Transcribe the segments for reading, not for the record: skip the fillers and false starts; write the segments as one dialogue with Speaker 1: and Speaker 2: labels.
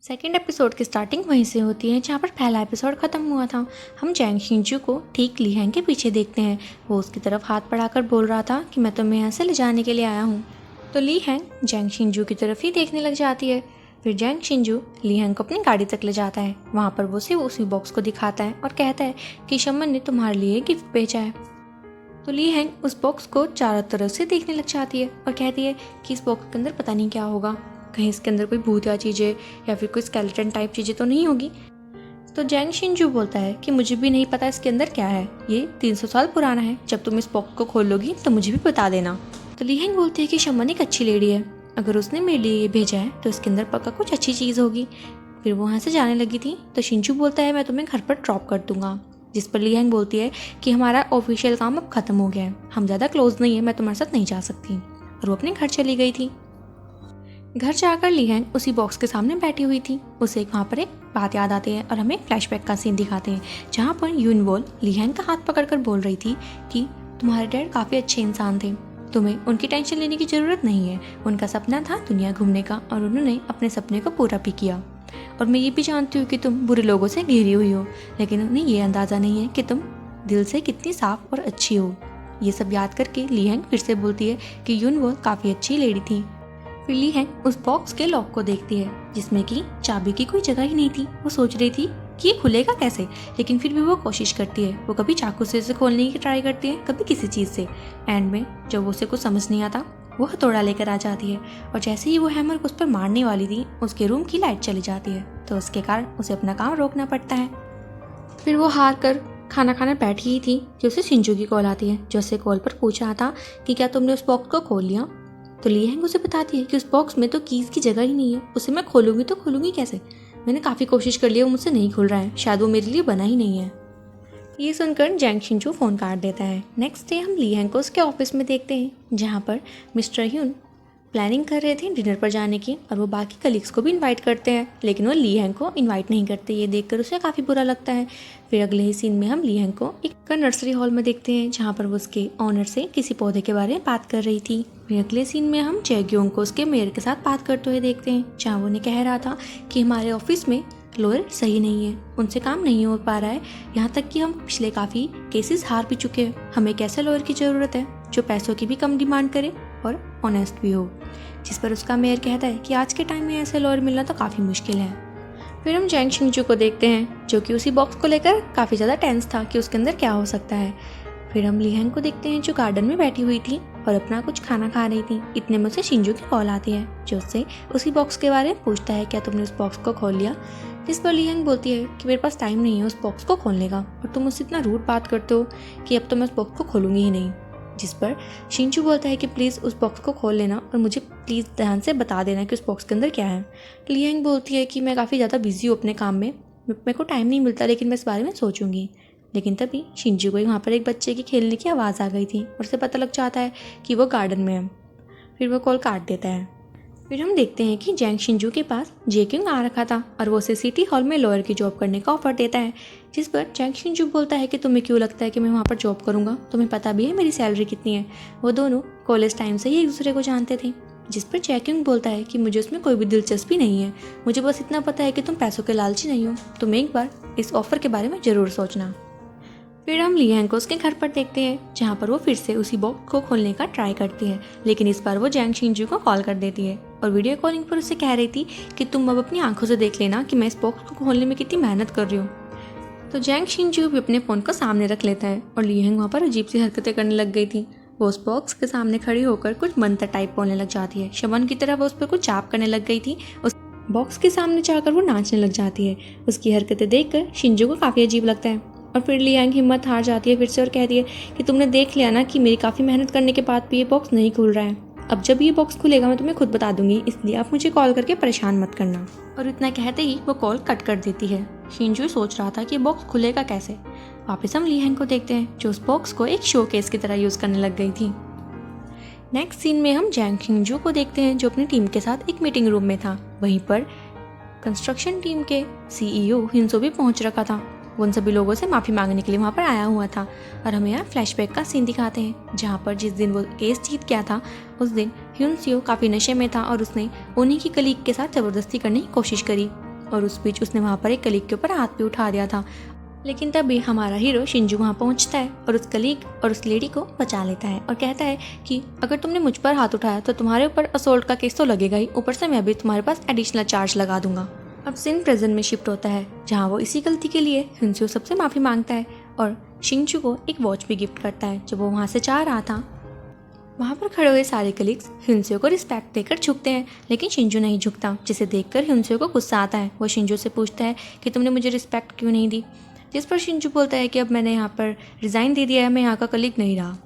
Speaker 1: Second episode की starting वहीं से होती है जहाँ पर पहला एपिसोड खत्म हुआ था। हम जैंग शिंजू को ठीक ली हैंग के पीछे देखते हैं। वो उसकी तरफ हाथ बढ़ाकर बोल रहा था कि मैं तुम्हें यहाँ से ले जाने के लिए आया हूँ। तो ली हैंग जैंग शिंजू की तरफ ही देखने लग जाती है। फिर जैंग शिंजू ली हैंग को अपनी गाड़ी तक ले जाता है। वहाँ पर वो सिर्फ उसी बॉक्स को दिखाता है और कहता है कि शमन ने तुम्हारे लिए गिफ्ट भेजा है। तो ली हैंग उस बॉक्स को चारों तरफ से देखने लग जाती है और कहती है कि इस बॉक्स के अंदर पता नहीं क्या होगा, कहीं इसके अंदर कोई भूतिया चीज़ें या फिर कोई स्केलेटन टाइप चीज़ें तो नहीं होगी। तो जैंग शिंजू बोलता है कि मुझे भी नहीं पता इसके अंदर क्या है, ये 300 साल पुराना है, जब तुम इस बॉक्स को खोलोगी तो मुझे भी बता देना। तो ली हैंग बोलती है कि शमन एक अच्छी लेडी है, अगर उसने मेरे लिए ये भेजा है तो इसके अंदर पक्का कुछ अच्छी चीज़ होगी। फिर वो वहाँ से जाने लगी थी तो शिंजू बोलता है मैं तुम्हें घर पर ड्रॉप कर दूंगा, जिस पर ली हैंग बोलती है कि हमारा ऑफिशियल काम अब खत्म हो गया है, हम ज़्यादा क्लोज नहीं है, मैं तुम्हारे साथ नहीं जा सकती। और वो अपने घर चली गई थी। घर जाकर ली हैंग उसी बॉक्स के सामने बैठी हुई थी। उसे वहाँ पर एक बात याद आती है और हमें एक फ्लैशबैक का सीन दिखाते हैं जहाँ पर यून वोल ली हैंग का हाथ पकड़कर बोल रही थी कि तुम्हारे डैड काफ़ी अच्छे इंसान थे, तुम्हें उनकी टेंशन लेने की ज़रूरत नहीं है, उनका सपना था दुनिया घूमने का और उन्होंने अपने सपने को पूरा भी किया। और मैं ये भी जानती हूँ कि तुम बुरे लोगों से घिरी हुई हो, लेकिन उन्हें ये अंदाज़ा नहीं है कि तुम दिल से कितनी साफ और अच्छी हो। ये सब याद करके ली हैंग फिर से बोलती है कि यून वोल काफ़ी अच्छी लेडी थी। फिर ली हैंग उस बॉक्स के लॉक को देखती है जिसमें कि चाबी की कोई जगह ही नहीं थी। वो सोच रही थी कि ये खुलेगा कैसे, लेकिन फिर भी वो कोशिश करती है। वो कभी चाकू से इसे खोलने की ट्राई करती है, कभी किसी चीज़ से। एंड में जब उसे कुछ समझ नहीं आता वो हथौड़ा लेकर आ जाती है और जैसे ही वो हैमर को उस पर मारने वाली थी उसके रूम की लाइट चली जाती है, तो उसके कारण उसे अपना काम रोकना पड़ता है। फिर वो हार कर खाना खाने बैठी ही थी कि उसे शिंजू की कॉल आती है, जो उसे कॉल पर पूछ रहा था कि क्या तुमने उस बॉक्स को खोल लिया। तो ली हैंग उसे बताती है कि उस बॉक्स में तो कीज़ की जगह ही नहीं है, उसे मैं खोलूंगी तो खोलूंगी कैसे, मैंने काफ़ी कोशिश कर ली, वो मुझसे नहीं खुल रहा है, शायद वो मेरे लिए बना ही नहीं है। ये सुनकर जैंग शिंजू फ़ोन काट देता है। नेक्स्ट डे हम ली हैंग को उसके ऑफिस में देखते हैं जहाँ पर मिस्टर ह्यून प्लानिंग कर रहे थे डिनर पर जाने की और वो बाकी कलीग्स को भी इनवाइट करते हैं, लेकिन वो ली हैंग को इनवाइट नहीं करते। ये देखकर उसे काफ़ी बुरा लगता है। फिर अगले ही सीन में हम ली हैंग को एक नर्सरी हॉल में देखते हैं जहाँ पर वो उसके ऑनर से किसी पौधे के बारे में बात कर रही थी। फिर अगले सीन में हम जैग्योंग को उसके मेयर के साथ बात करते हुए देखते हैं जहाँ वो उन्हें कह रहा था कि हमारे ऑफिस में लॉयर सही नहीं है, उनसे काम नहीं हो पा रहा है, यहाँ तक कि हम पिछले काफ़ी केसेस हार भी चुके हैं। हमें एक ऐसे लॉयर की ज़रूरत है जो पैसों की भी कम डिमांड करे और ऑनेस्ट भी हो। जिस पर उसका मेयर कहता है कि आज के टाइम में ऐसे लॉयर मिलना तो काफ़ी मुश्किल है। फिर हम जैंग शिंजू को देखते हैं जो कि उसी बॉक्स को लेकर काफ़ी ज़्यादा टेंस था कि उसके अंदर क्या हो सकता है। फिर हम ली हैंग को देखते हैं जो गार्डन में बैठी हुई थी और अपना कुछ खाना खा रही थी। इतने में उसे शिंजू की कॉल आती है जो उससे उसी बॉक्स के बारे में पूछता है क्या तुमने उस बॉक्स को खोल लिया। जिस पर ली हैंग बोलती है कि मेरे पास टाइम नहीं है उस बॉक्स को खोलने का और तुम मुझसे इतना रूड बात करते हो कि अब तो मैं उस बॉक्स को खोलूंगी ही नहीं। जिस पर शिंजू बोलता है कि प्लीज़ उस बॉक्स को खोल लेना और मुझे प्लीज़ ध्यान से बता देना कि उस बॉक्स के अंदर क्या है। ली हैंग बोलती है कि मैं काफ़ी ज़्यादा बिजी हूँ अपने काम में, मेरे को टाइम नहीं मिलता, लेकिन मैं इस बारे में सोचूंगी। लेकिन तभी शिंजू को वहाँ पर एक बच्चे की खेलने की आवाज़ आ गई थी और उसे पता लग जाता है कि वो गार्डन में है। फिर वो कॉल काट देता है। फिर हम देखते हैं कि जैंग शिंजू के पास जेक्यूंग आ रखा था और वो उसे सिटी हॉल में लॉयर की जॉब करने का ऑफर देता है। जिस पर जैंग शिंजू बोलता है कि तुम्हें क्यों लगता है कि मैं वहाँ पर जॉब करूँगा, तुम्हें पता भी है मेरी सैलरी कितनी है। वो दोनों कॉलेज टाइम से ही एक दूसरे को जानते थे। जिस पर जेक्यूंग बोलता है कि मुझे उसमें कोई भी दिलचस्पी नहीं है, मुझे बस इतना पता है कि तुम पैसों के लालची नहीं हो, तुम एक बार इस ऑफर के बारे में ज़रूर सोचना। फिर हम ली हैंग को उसके घर पर देखते हैं जहाँ पर वो फिर से उसी बॉक्स को खोलने का ट्राई करती है, लेकिन इस बार वो जैंग शिंजू को कॉल कर देती है और वीडियो कॉलिंग पर उससे कह रही थी कि तुम अब अपनी आंखों से देख लेना कि मैं इस बॉक्स को खोलने में कितनी मेहनत कर रही हूँ। तो जैंग शिंजू भी अपने फ़ोन को सामने रख लेता है और ली हैंग वहाँ पर अजीब सी हरकतें करने लग गई थी। वो उस बॉक्स के सामने खड़ी होकर कुछ मंत्र टाइप बोलने लग जाती है। शमन की तरह वो उस पर कुछ जाप करने लग गई थी। उस बॉक्स के सामने जाकर वो नाचने लग जाती है। उसकी हरकतें देखकर शिंजू को काफ़ी अजीब लगता है और फिर ली हैंग हिम्मत हार जाती है फिर से और कहती है कि तुमने देख लिया ना कि मेरी काफ़ी मेहनत करने के बाद भी ये बॉक्स नहीं खुल रहा है। अब जब ये बॉक्स खुलेगा मैं तुम्हें खुद बता दूंगी, इसलिए आप मुझे कॉल करके परेशान मत करना। और इतना कहते ही वो कॉल कट कर देती है। शिंजू सोच रहा था कि बॉक्स खुलेगा कैसे। वापस हम ली हैंग को देखते हैं जो उस बॉक्स को एक शोकेस की तरह यूज़ करने लग गई थी। नेक्स्ट सीन में हम जैंग शिंजू को देखते हैं जो अपनी टीम के साथ एक मीटिंग रूम में था। वहीं पर कंस्ट्रक्शन टीम के CEO हिंसो भी पहुंच रखा था। वो उन सभी लोगों से माफ़ी मांगने के लिए वहाँ पर आया हुआ था और हमें यहाँ फ्लैशबैक का सीन दिखाते हैं जहाँ पर जिस दिन वो केस जीत गया था उस दिन ह्यून सियो काफ़ी नशे में था और उसने उन्हीं की कलीग के साथ ज़बरदस्ती करने की कोशिश करी। और उस बीच उसने वहाँ पर एक कलीग के ऊपर हाथ भी उठा दिया था। लेकिन तभी हमारा हीरो शिंजू वहाँ पहुँचता है और उस कलीग और उस लेडी को बचा लेता है और कहता है कि अगर तुमने मुझ पर हाथ उठाया तो तुम्हारे ऊपर असोल्ट का केस तो लगेगा ही, ऊपर से मैं भी तुम्हारे पास एडिशनल चार्ज लगा दूंगा। अब सीन प्रेजेंट में शिफ्ट होता है जहाँ वो इसी गलती के लिए हिंसू सबसे माफ़ी मांगता है और शिंजू को एक वॉच भी गिफ्ट करता है जो वो वहाँ से जा रहा था। वहाँ पर खड़े हुए सारे कलीग्स हिंसू को रिस्पेक्ट देकर झुकते हैं, लेकिन शिंजू नहीं झुकता, जिसे देखकर हिंसू को गुस्सा आता है। वो शिंजू से पूछता है कि तुमने मुझे रिस्पेक्ट क्यों नहीं दी, जिस पर शिंजू बोलता है कि अब मैंने यहाँ पर रिज़ाइन दे दिया है, मैं यहाँ का कलीग नहीं रहा।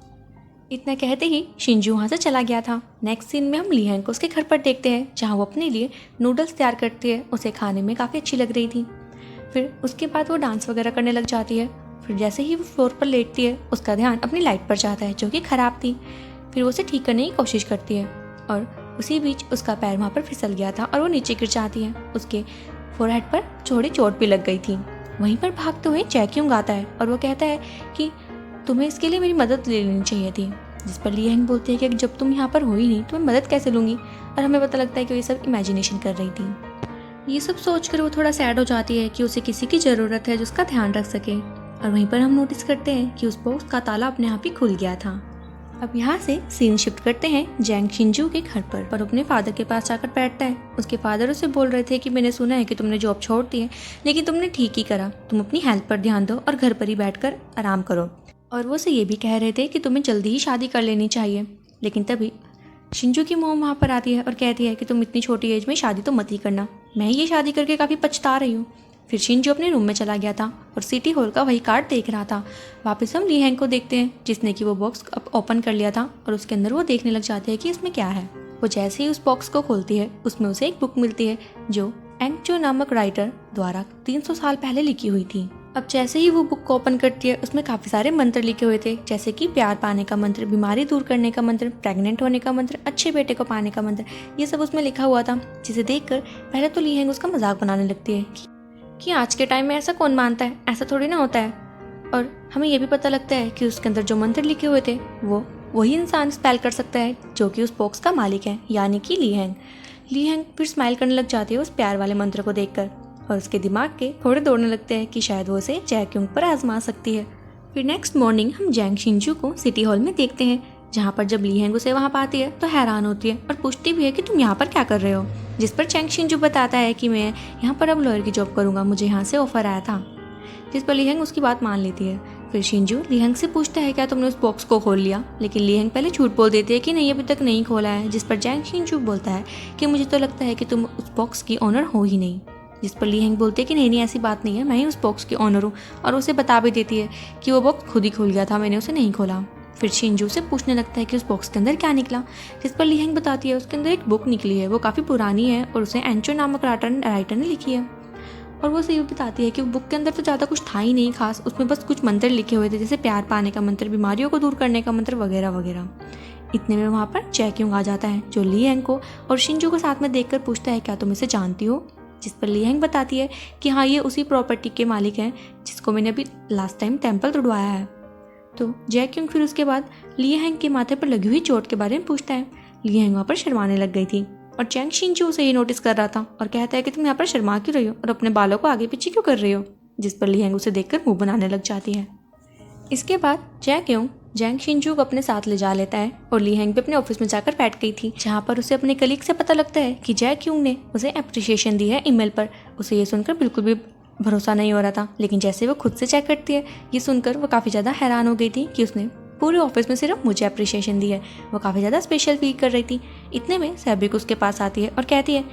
Speaker 1: इतना कहते ही शिंजू वहाँ से चला गया था। नेक्स्ट सीन में हम लीहैंग को उसके घर पर देखते हैं जहाँ वो अपने लिए नूडल्स तैयार करती है। उसे खाने में काफ़ी अच्छी लग रही थी। फिर उसके बाद वो डांस वगैरह करने लग जाती है। फिर जैसे ही वो फ्लोर पर लेटती है उसका ध्यान अपनी लाइट पर जाता है जो कि ख़राब थी। फिर वो उसे ठीक करने की कोशिश करती है और उसी बीच उसका पैर वहाँ पर फिसल गया था और वो नीचे गिर जाती है। उसके फोरहेड पर थोड़ी चोट भी लग गई थी। वहीं पर भागते हुए जैक्यूंग आता है और वो कहता है कि तुम्हें इसके लिए मेरी मदद ले लेनी चाहिए थी, जिस पर लीहैंग बोलती है कि जब तुम यहाँ पर हो ही नहीं तो मैं मदद कैसे लूँगी। और हमें पता लगता है कि वो ये सब इमेजिनेशन कर रही थी। ये सब सोचकर वो थोड़ा सैड हो जाती है कि उसे किसी की ज़रूरत है जो उसका ध्यान रख सके। और वहीं पर हम नोटिस करते हैं कि उस बॉक्स का ताला अपने आप ही खुल गया था। अब यहाँ से सीन शिफ्ट करते हैं जैंग शिंजू के घर पर और अपने फादर के पास जाकर बैठता है। उसके फादर उसे बोल रहे थे कि मैंने सुना है कि तुमने जॉब छोड़ दी है, लेकिन तुमने ठीक ही करा, तुम अपनी हेल्थ पर ध्यान दो और घर पर ही बैठकर आराम करो। और वो उसे ये भी कह रहे थे कि तुम्हें जल्दी ही शादी कर लेनी चाहिए। लेकिन तभी शिंजू की मॉम वहाँ पर आती है और कहती है कि तुम इतनी छोटी एज में शादी तो मत ही करना, मैं ये शादी करके काफ़ी पछता रही हूँ। फिर शिंजू अपने रूम में चला गया था और सिटी हॉल का वही कार्ड देख रहा था। वापस हम लीहैंग को देखते हैं जिसने कि वो बॉक्स अब ओपन कर लिया था और उसके अंदर वो देखने लग जाते हैं कि इसमें क्या है। वो जैसे ही उस बॉक्स को खोलती है उसमें उसे एक बुक मिलती है जो एंगचो नामक राइटर द्वारा 300 साल पहले लिखी हुई थी। अब जैसे ही वो बुक को ओपन करती है उसमें काफ़ी सारे मंत्र लिखे हुए थे, जैसे कि प्यार पाने का मंत्र, बीमारी दूर करने का मंत्र, प्रेग्नेंट होने का मंत्र, अच्छे बेटे को पाने का मंत्र, ये सब उसमें लिखा हुआ था। जिसे देखकर पहले तो लीहैंग उसका मजाक बनाने लगती है कि आज के टाइम में ऐसा कौन मानता है, ऐसा थोड़ी ना होता है। और हमें ये भी पता लगता है कि उसके अंदर जो मंत्र लिखे हुए थे वो वही इंसान स्पेल कर सकता है जो कि उस बॉक्स का मालिक है, यानी कि लीहैंग। लीहैंग फिर स्माइल करने लग जाती है उस प्यार वाले मंत्र को देखकर और उसके दिमाग के थोड़े दौड़ने लगते हैं कि शायद वो उसे जैक्यूंग पर आजमा सकती है। फिर नेक्स्ट मॉर्निंग हम जैंग शिंजू को सिटी हॉल में देखते हैं जहाँ पर जब लीहैंग उसे वहाँ पाती है तो हैरान होती है और पूछती भी है कि तुम यहाँ पर क्या कर रहे हो, जिस पर जैंग शिंजू बताता है कि मैं यहाँ पर अब लॉयर की जॉब करूँगा, मुझे यहाँ से ऑफर आया था। जिस पर लीहैंग उसकी बात मान लेती है। फिर शिंजू लीहैंग से पूछता है क्या तुमने उस बॉक्स को खोल लिया, लेकिन लीहैंग पहले झूठ बोल देती है कि नहीं अभी तक नहीं खोला है। जिस पर जैंग शिंजू बोलता है कि मुझे तो लगता है कि तुम उस बॉक्स की ऑनर हो ही नहीं। जिस पर लीहैंग बोलती है कि नहीं ऐसी बात नहीं है, मैं ही उस बॉक्स की ऑनर हूँ, और उसे बता भी देती है कि वो बॉक्स खुद ही खुल गया था, मैंने उसे नहीं खोला। फिर शिंजू से पूछने लगता है कि उस बॉक्स के अंदर क्या निकला, जिस पर लीहैंग बताती है उसके अंदर एक बुक निकली है, वो काफ़ी पुरानी है और उसे एंचो नामक राइटर ने लिखी है। और वो उसे ये बताती है कि बुक के अंदर तो ज़्यादा कुछ था ही नहीं खास, उसमें बस कुछ मंत्र लिखे हुए थे, जैसे प्यार पाने का मंत्र, बीमारियों को दूर करने का मंत्र वगैरह वगैरह। इतने में वहाँ पर जैक्यूंग आ जाता है जो लीहैंग को और शिंजू को साथ में देखकर पूछता है क्या तुम इसे जानती हो। जिस पर लीहैंग बताती है कि हाँ ये उसी प्रॉपर्टी के मालिक हैं जिसको मैंने अभी लास्ट टाइम टेम्पल तोड़वाया है। तो जैक्यूंग फिर उसके बाद लीहैंग के माथे पर लगी हुई चोट के बारे में पूछता है। लीहैंग वहाँ पर शर्माने लग गई थी और जैंग शिंजू उसे ये नोटिस कर रहा था और कहता है कि तुम यहाँ पर शर्मा क्यों रही हो और अपने बालों को आगे पीछे क्यों कर रही हो। जिस पर लीहैंग उसे देखकर मुंह बनाने लग जाती है। इसके बाद जैक्यूंग जैंग शिंजू को अपने साथ ले जा लेता है और लीहैंग भी अपने ऑफिस में जाकर बैठ गई थी, जहाँ पर उसे अपने कलीग से पता लगता है कि जैक्यूंग ने उसे अप्रिशिएशन दी है ईमेल पर। उसे ये सुनकर बिल्कुल भी भरोसा नहीं हो रहा था, लेकिन जैसे वो खुद से चेक करती है ये सुनकर वो काफ़ी ज़्यादा हैरान हो गई थी कि उसने पूरे ऑफिस में सिर्फ मुझे अप्रिशिएशन दी है। वो काफ़ी ज़्यादा स्पेशल फील कर रही थी। इतने में सैबिक उसके पास आती है और कहती है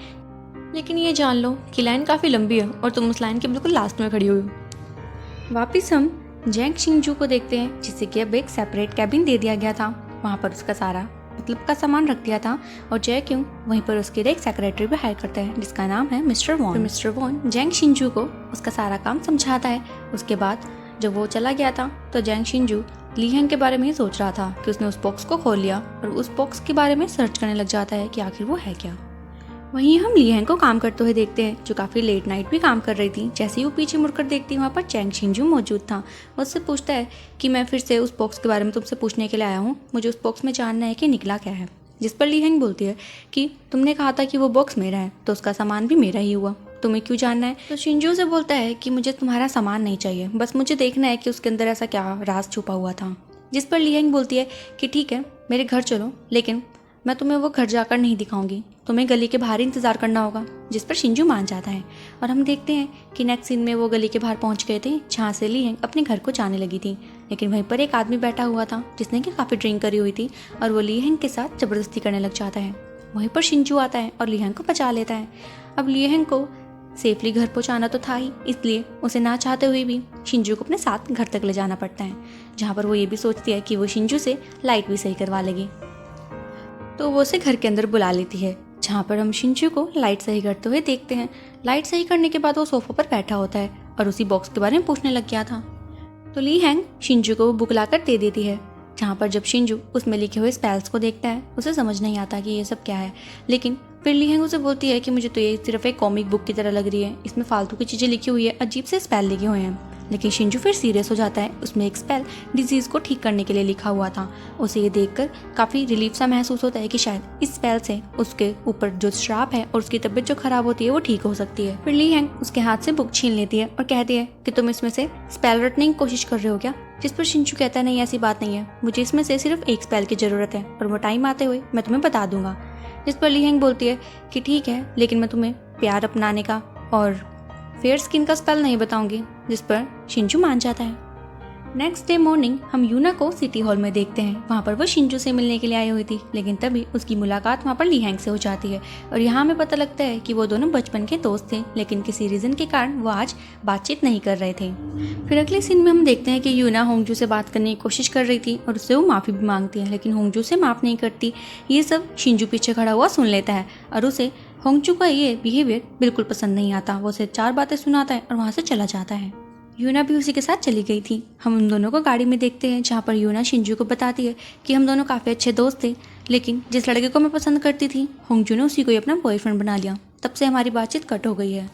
Speaker 1: लेकिन ये जान लो कि लाइन काफ़ी लंबी है और तुम उस लाइन के बिल्कुल लास्ट में खड़ी हुई हो। वापिस हम जैंग शिंजू को देखते हैं जिसे कि अब एक सेपरेट कैबिन दे दिया गया था। वहाँ पर उसका सारा मतलब का सामान रख दिया था और जैक्यूंग वहीं पर उसके लिए एक सेक्रेटरी भी हायर करता है जिसका नाम है मिस्टर वॉन। तो मिस्टर वॉन जैंग शिंजू को उसका सारा काम समझाता है। उसके बाद जब वो चला गया था तो जैंग शिंजू लीहैंग के बारे में ही सोच रहा था कि उसने उस बॉक्स को खोल लिया और उस बॉक्स के बारे में सर्च करने लग जाता है कि आखिर वो है क्या। वहीं हम लीहैंग को काम करते हुए देखते हैं जो काफ़ी लेट नाइट भी काम कर रही थी। जैसे ही वो पीछे मुड़कर देखती है वहाँ पर जैंग शिंजू मौजूद था। वो उससे पूछता है कि मैं फिर से उस बॉक्स के बारे में तुमसे पूछने के लिए आया हूँ, मुझे उस बॉक्स में जानना है कि निकला क्या है। जिस पर लीहैंग बोलती है कि तुमने कहा था कि वो बॉक्स मेरा है तो उसका सामान भी मेरा ही हुआ। तुम्हें क्यों जानना है? तो शिंजू से बोलता है कि मुझे तुम्हारा सामान नहीं चाहिए, बस मुझे देखना है कि उसके अंदर ऐसा क्या राज छुपा हुआ था। जिस पर लीहेंग बोलती है कि ठीक है, मेरे घर चलो, लेकिन मैं तुम्हें वो घर जाकर नहीं दिखाऊंगी, तुम्हें गली के बाहर ही इंतजार करना होगा। जिस पर शिंजू मान जाता है और हम देखते हैं कि नेक्स्ट सीन में वो गली के बाहर पहुंच गए थे जहाँ से लीहेंग अपने घर को जाने लगी थी। लेकिन वहीं पर एक आदमी बैठा हुआ था जिसने कि काफ़ी ड्रिंक करी हुई थी और वो लीहेंग के साथ ज़बरदस्ती करने लग जाता है। वहीं पर शिंजू आता है और लीहेंग को बचा लेता है। अब लीहेंग को सेफली घर पहुंचाना तो था ही, इसलिए उसे ना चाहते हुए भी शिंजू को अपने साथ घर तक ले जाना पड़ता है, जहाँ पर वो ये भी सोचती है कि वो शिंजू से लाइट भी सही करवा लेगी। तो वो उसे घर के अंदर बुला लेती है, जहाँ पर हम शिंजू को लाइट सही करते हुए देखते हैं। लाइट सही करने के बाद वो सोफा पर बैठा होता है और उसी बॉक्स के बारे में पूछने लग गया था। तो लीहेंग शिंजू को वो बुक लाकर दे देती है, जहाँ पर जब शिंजू उसमें लिखे हुए स्पेल्स को देखता है उसे समझ नहीं आता कि ये सब क्या है। लेकिन फिर लीहेंग उसे बोलती है कि मुझे तो ये सिर्फ एक कॉमिक बुक की तरह लग रही है, इसमें फालतू की चीज़ें लिखी हुई है, अजीब से स्पेल लिखे हुए हैं। लेकिन शिंजू फिर सीरियस हो जाता है, उसमें एक स्पेल डिजीज़ को ठीक करने के लिए लिखा हुआ था। उसे ये देखकर काफ़ी रिलीफ सा महसूस होता है कि शायद इस स्पेल से उसके ऊपर जो श्राप है और उसकी तबीयत जो खराब होती है वो ठीक हो सकती है। फिर लीहेंग उसके हाथ से बुक छीन लेती है और कहती है कि तुम इसमें से स्पेल रटने की कोशिश कर रहे हो क्या? जिस पर शिंजू कहता है नहीं, ऐसी बात नहीं है, मुझे इसमें से सिर्फ एक स्पेल की ज़रूरत है और वो टाइम आते हुए मैं तुम्हें बता दूंगा। जिस पर लीहेंग बोलती है कि ठीक है, लेकिन मैं तुम्हें प्यार अपनाने का और फेयर स्किन का स्पेल नहीं बताऊंगी। जिस पर शिंजू मान जाता है। नेक्स्ट डे मॉर्निंग हम यूना को सिटी हॉल में देखते हैं। वहाँ पर वो शिंजू से मिलने के लिए आई हुई थी, लेकिन तभी उसकी मुलाकात वहाँ पर लीहेंग से हो जाती है और यहाँ हमें पता लगता है कि वो दोनों बचपन के दोस्त थे, लेकिन किसी रीज़न के कारण वो आज बातचीत नहीं कर रहे थे। फिर अगले सीन में हम देखते हैं कि यूना होंगजू से बात करने की कोशिश कर रही थी और उससे वो माफ़ी भी मांगती है, लेकिन होंगजू से माफ़ नहीं करती। ये सब शिंजू पीछे खड़ा हुआ सुन लेता है और उसे होंगजू का ये बिहेवियर बिल्कुल पसंद नहीं आता। वो उसे 4 बातें सुनाता है और वहाँ से चला जाता है। यूना भी उसी के साथ चली गई थी। हम उन दोनों को गाड़ी में देखते हैं, जहाँ पर यूना शिंजू को बताती है कि हम दोनों काफ़ी अच्छे दोस्त थे, लेकिन जिस लड़के को मैं पसंद करती थी होंगजू ने उसी को ही अपना बॉयफ्रेंड बना लिया, तब से हमारी बातचीत कट हो गई है।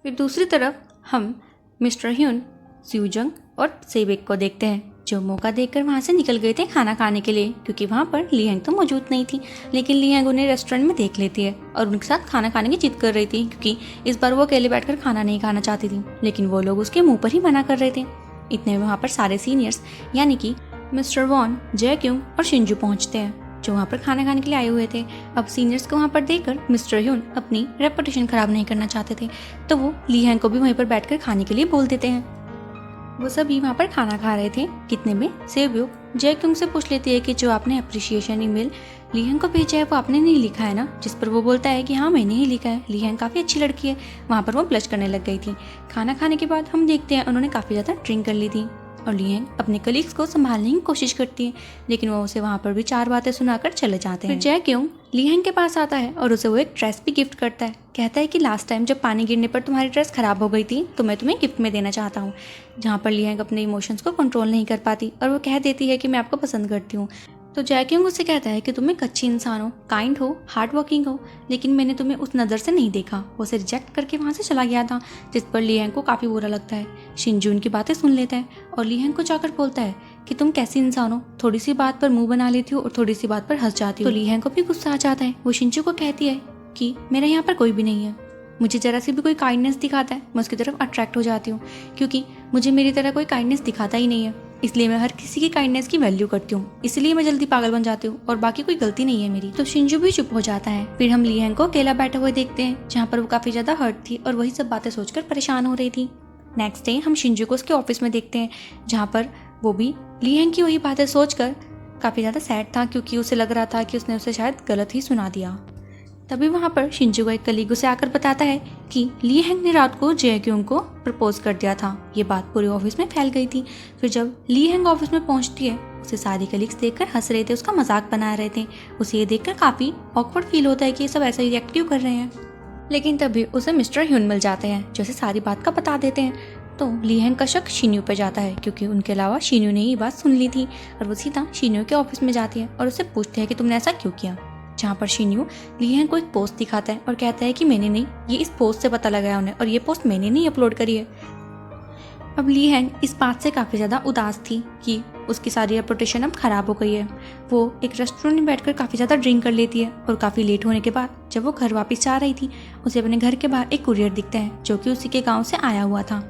Speaker 1: फिर दूसरी तरफ हम मिस्टर ह्यून, स्यूजंग और सेबेक को देखते हैं, जो मौका देखकर वहाँ से निकल गए थे खाना खाने के लिए, क्योंकि वहाँ पर लीहेंग तो मौजूद नहीं थी। लेकिन लीहेंग उन्हें रेस्टोरेंट में देख लेती है और उनके साथ खाना खाने की जिद कर रही थी, क्योंकि इस बार वो अकेले बैठकर खाना नहीं खाना चाहती थी, लेकिन वो लोग उसके मुंह पर ही मना कर रहे थे। इतने में वहाँ पर सारे सीनियर्स यानी कि मिस्टर वॉन, जय क्यूंग और शिंजू पहुँचते हैं, जो वहाँ पर खाना खाने के लिए आए हुए थे। अब सीनियर्स को वहाँ पर देखकर मिस्टर ह्यून अपनी रेपुटेशन खराब नहीं करना चाहते थे, तो वो लीहेंग को भी वहीं पर बैठकर खाने के लिए बोल देते हैं। वो सभी वहाँ पर खाना खा रहे थे। कितने में सेब्यूक जय क्यूंग से पूछ लेती है कि जो आपने अप्रिशिएशन ईमेल लीहेंग को भेजा है वो आपने नहीं लिखा है ना? जिस पर वो बोलता है कि हाँ, मैंने ही लिखा है, लीहेंग काफ़ी अच्छी लड़की है। वहाँ पर वो ब्लश करने लग गई थी। खाना खाने के बाद हम देखते हैं उन्होंने काफ़ी ज़्यादा ड्रिंक कर ली थी और लीहेंग अपने कलीग्स को संभालने की कोशिश करती है, लेकिन वो उसे वहाँ पर भी 4 बातें सुनाकर चले जाते हैं। जय क्यूंग लीहेंग के पास आता है और उसे वो एक ड्रेस भी गिफ्ट करता है। कहता है कि लास्ट टाइम जब पानी गिरने पर तुम्हारी ड्रेस खराब हो गई थी तो मैं तुम्हें गिफ्ट में देना चाहता हूँ। जहाँ पर लीहेंग अपने इमोशंस को कंट्रोल नहीं कर पाती और वो कह देती है कि मैं आपको पसंद करती हूँ। तो जय क्यूंग उससे कहता है कि तुम एक अच्छी इंसान हो, काइंड हो, हार्ड वर्किंग हो, लेकिन मैंने तुम्हें उस नज़र से नहीं देखा। वो उसे रिजेक्ट करके वहाँ से चला गया था, जिस पर लीहेंग को काफ़ी बुरा लगता है। शिंजू उनकी बातें सुन लेता है और लीहेंग को जाकर बोलता है कि तुम कैसी इंसान हो, थोड़ी सी बात पर मुंह बना लेती हो और थोड़ी सी बात पर हंस जाती हो। तो लीहेंग को भी गुस्सा आ जाता है। वो शिंजू को कहती है कि मेरे यहाँ पर कोई भी नहीं है, मुझे जरा सी भी कोई काइंडनेस दिखाता है मैं उसकी तरफ अट्रैक्ट हो जाती हूँ, क्योंकि मुझे मेरी तरह कोई काइंडनेस दिखाता ही नहीं है, इसलिए मैं हर किसी की काइंडनेस की वैल्यू करती हूँ, इसलिए मैं जल्दी पागल बन जाती हूँ और बाकी कोई गलती नहीं है मेरी। तो शिंजू भी चुप हो जाता है। फिर हम लीहेंग को अकेला बैठे हुए देखते हैं, जहाँ पर वो काफ़ी ज़्यादा हर्ट थी और वही सब बातें सोचकर परेशान हो रही थी। नेक्स्ट डे हम शिंजू को उसके ऑफिस में देखते हैं, जहाँ पर वो भी लीहेंग की वही बातें सोचकर काफ़ी ज़्यादा सैड था, क्योंकि उसे लग रहा था कि उसने उसे शायद गलत ही सुना दिया। तभी वहाँ पर शिंजू का एक कलीग उसे आकर बताता है कि लीहेंग ने रात को जय क्यूंग को प्रपोज कर दिया था। ये बात पूरे ऑफिस में फैल गई थी। फिर जब लीहेंग ऑफिस में पहुँचती है, उसे सारे कलीग्स देखकर हंस रहे थे, उसका मजाक बना रहे थे। उसे ये देखकर काफ़ी ऑकवर्ड फील होता है कि ये सब ऐसा ही रिएक्ट क्यों कर रहे हैं। लेकिन तभी उसे मिस्टर ह्यून मिल जाते हैं, जो उसे सारी बात का बता देते हैं। तो लीहेंग का शक शिन्यू पे जाता है, क्योंकि उनके अलावा शिन्यू ने ये बात सुन ली थी और वो सीधा शिन्यू के ऑफिस में जाती है और उससे पूछते हैं कि तुमने ऐसा क्यों किया। जहाँ पर शिन्यू लीहेंग को एक पोस्ट दिखाता है और कहता है कि मैंने नहीं, ये इस पोस्ट से पता लगाया उन्हें और ये पोस्ट मैंने नहीं अपलोड करी है। अब ली हैंग इस बात से काफ़ी ज़्यादा उदास थी कि उसकी सारी रेपुटेशन अब ख़राब हो गई है। वो एक रेस्टोरेंट में बैठकर काफ़ी ज़्यादा ड्रिंक कर लेती है और काफ़ी लेट होने के बाद जब वो घर वापस जा रही थी, उसे अपने घर के बाहर एक कुरियर दिखता है जो कि उसी के गांव से आया हुआ था।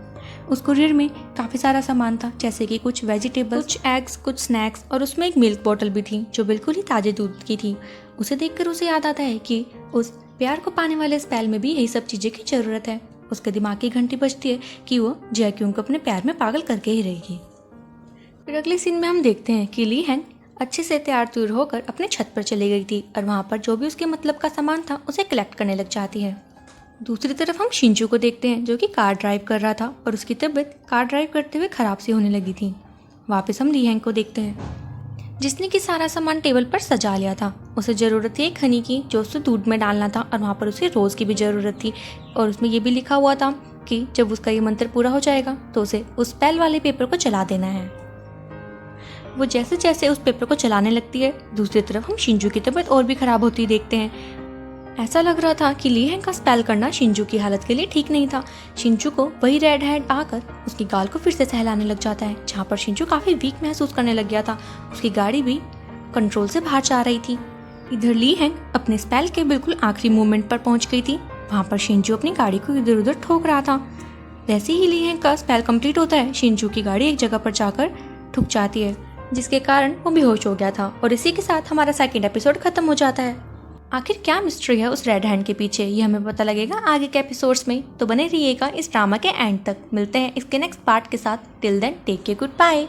Speaker 1: उस कुरियर में काफ़ी सारा सामान था, जैसे कि कुछ वेजिटेबल्स, कुछ एग्स, कुछ स्नैक्स और उसमें एक मिल्क बॉटल भी थी जो बिल्कुल ही ताज़े दूध की थी। उसे देखकर उसे याद आता है कि उस प्यार को पाने वाले स्पेल में भी यही सब चीज़ें की ज़रूरत है। उसके दिमाग की घंटी बजती है कि वो जैक्यूम को अपने प्यार में पागल करके ही रहेगी। फिर अगले सीन में हम देखते हैं कि ली हैंग अच्छे से तैयार तुर होकर अपने छत पर चली गई थी और वहाँ पर जो भी उसके मतलब का सामान था उसे कलेक्ट करने लग जाती है। दूसरी तरफ हम शिंजू को देखते हैं जो कि कार ड्राइव कर रहा था और उसकी तबीयत कार ड्राइव करते हुए ख़राब सी होने लगी थी। वापस हम ली हैंग को देखते हैं जिसने कि सारा सामान टेबल पर सजा लिया था। उसे ज़रूरत थी एक हनी की जो उसे दूध में डालना था और वहाँ पर उसे रोज़ की भी ज़रूरत थी और उसमें ये भी लिखा हुआ था कि जब उसका ये मंत्र पूरा हो जाएगा तो उसे उस स्पेल वाले पेपर को चला देना है। वो जैसे जैसे उस पेपर को चलाने लगती है, दूसरी तरफ हम शिंजू की तबीयत और भी ख़राब होती देखते हैं। ऐसा लग रहा था कि ली हैंग का स्पेल करना शिंजू की हालत के लिए ठीक नहीं था। शिंजू को वही रेड हेड आकर उसकी गाल को फिर से सहलाने लग जाता है, जहाँ पर शिंजू काफ़ी वीक महसूस करने लग गया था। उसकी गाड़ी भी कंट्रोल से बाहर जा रही थी। इधर ली हैंग अपने स्पेल के बिल्कुल आखिरी मोमेंट पर पहुंच गई थी। वहाँ पर शिंजू अपनी गाड़ी को इधर उधर ठोक रहा था। जैसे ही ली हैंग का स्पेल कंप्लीट होता है, शिंजू की गाड़ी एक जगह पर जाकर ठुक जाती है, जिसके कारण वो बेहोश हो गया था और इसी के साथ हमारा सेकेंड एपिसोड खत्म हो जाता है। आखिर क्या मिस्ट्री है उस रेड हैंड के पीछे, ये हमें पता लगेगा आगे के एपिसोड्स में, तो बने रहिएगा इस ड्रामा के एंड तक। मिलते हैं इसके नेक्स्ट पार्ट के साथ। Till then take care, good bye.